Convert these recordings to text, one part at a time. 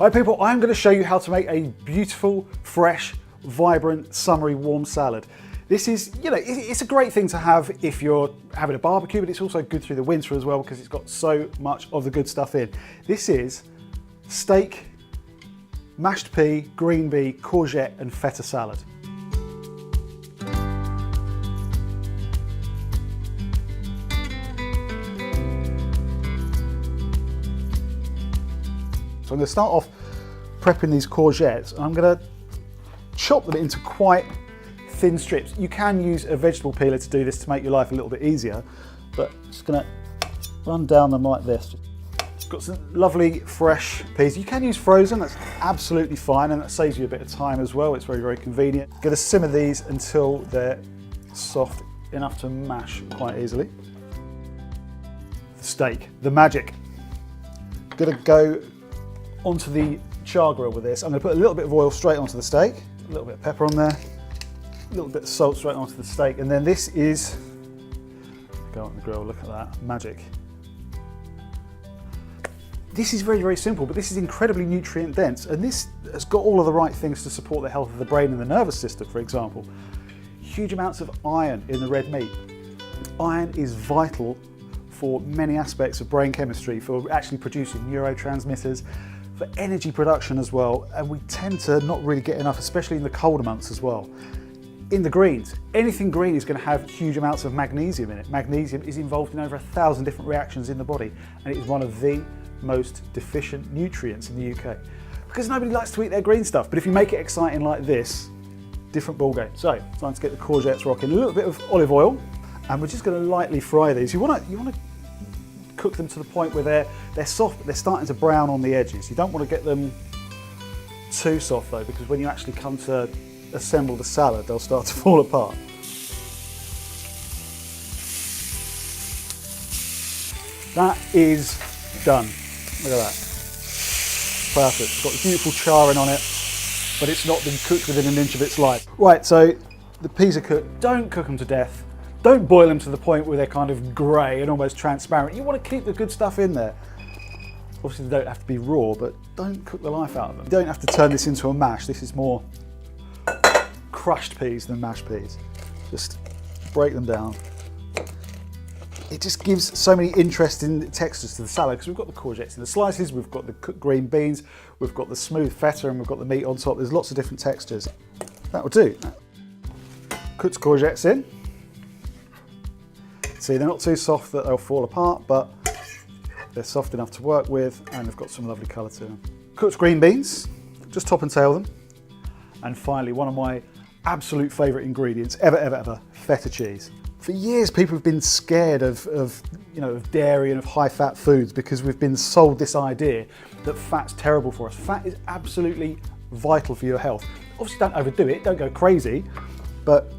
Hi people, I'm going to show you how to make a beautiful, fresh, vibrant, summery, warm salad. This is, it's a great thing to have if you're having a barbecue, but it's also good through the winter as well because it's got so much of the good stuff in. This is steak, mashed pea, green bean, courgette and feta salad. So I'm going to start off prepping these courgettes, and I'm going to chop them into quite thin strips. You can use a vegetable peeler to do this to make your life a little bit easier, but I'm just going to run down them like this. Got some lovely fresh peas. You can use frozen, that's absolutely fine, and that saves you a bit of time as well. It's very, very convenient. Going to simmer these until they're soft enough to mash quite easily. The steak, the magic. Going to go onto the char grill with this. I'm going to put a little bit of oil straight onto the steak, a little bit of pepper on there, a little bit of salt straight onto the steak, and then this is, go on the grill, look at that, magic. This is very, very simple, but this is incredibly nutrient dense, and this has got all of the right things to support the health of the brain and the nervous system, for example. Huge amounts of iron in the red meat. Iron is vital for many aspects of brain chemistry, for actually producing neurotransmitters, for energy production as well, and we tend to not really get enough, especially in the colder months as well. In the greens, anything green is going to have huge amounts of magnesium in it. Magnesium is involved in over 1,000 different reactions in the body, and it is one of the most deficient nutrients in the UK. Because nobody likes to eat their green stuff, but if you make it exciting like this, different ballgame. So, time to get the courgettes rocking. A little bit of olive oil, and we're just going to lightly fry these. You want to cook them to the point where they're soft, but they're starting to brown on the edges. You don't want to get them too soft though, because when you actually come to assemble the salad, they'll start to fall apart. That is done. Look at that. Perfect. It's got beautiful charring on it, but it's not been cooked within an inch of its life. Right, so the peas are cooked. Don't cook them to death. Don't boil them to the point where they're kind of grey and almost transparent. You want to keep the good stuff in there. Obviously they don't have to be raw, but don't cook the life out of them. You don't have to turn this into a mash. This is more crushed peas than mashed peas. Just break them down. It just gives so many interesting textures to the salad because we've got the courgettes in the slices, we've got the cooked green beans, we've got the smooth feta, and we've got the meat on top. There's lots of different textures. That will do. Cooked courgettes in. See, they're not too soft that they'll fall apart, but they're soft enough to work with, and they've got some lovely colour to them. Cooked green beans, just top and tail them. And finally, one of my absolute favourite ingredients, ever, feta cheese. For years, people have been scared of dairy and of high-fat foods because we've been sold this idea that fat's terrible for us. Fat is absolutely vital for your health. Obviously, don't overdo it, don't go crazy, but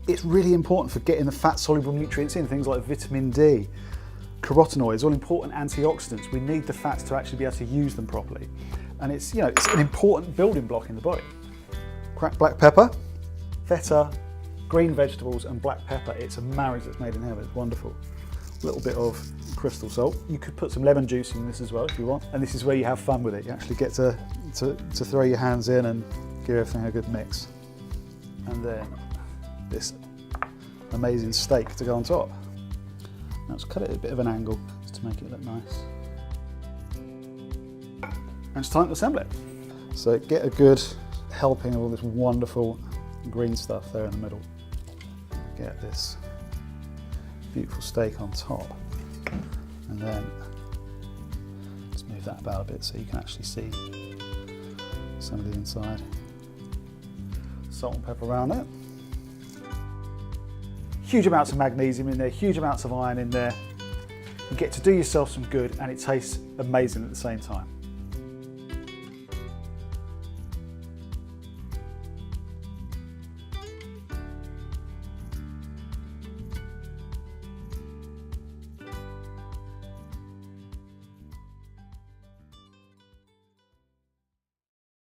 it's really important for getting the fat-soluble nutrients in, things like vitamin D, carotenoids, all important antioxidants. We need the fats to actually be able to use them properly. And it's an important building block in the body. Cracked black pepper, feta, green vegetables and black pepper. It's a marriage that's made in heaven, it's wonderful. A little bit of crystal salt. You could put some lemon juice in this as well if you want. And this is where you have fun with it. You actually get to throw your hands in and give everything a good mix. And then this amazing steak to go on top. Now let's cut it at a bit of an angle just to make it look nice. And it's time to assemble it. So get a good helping of all this wonderful green stuff there in the middle. Get this beautiful steak on top. And then just move that about a bit so you can actually see some of the inside. Salt and pepper around it. Huge amounts of magnesium in there, huge amounts of iron in there. You get to do yourself some good and it tastes amazing at the same time.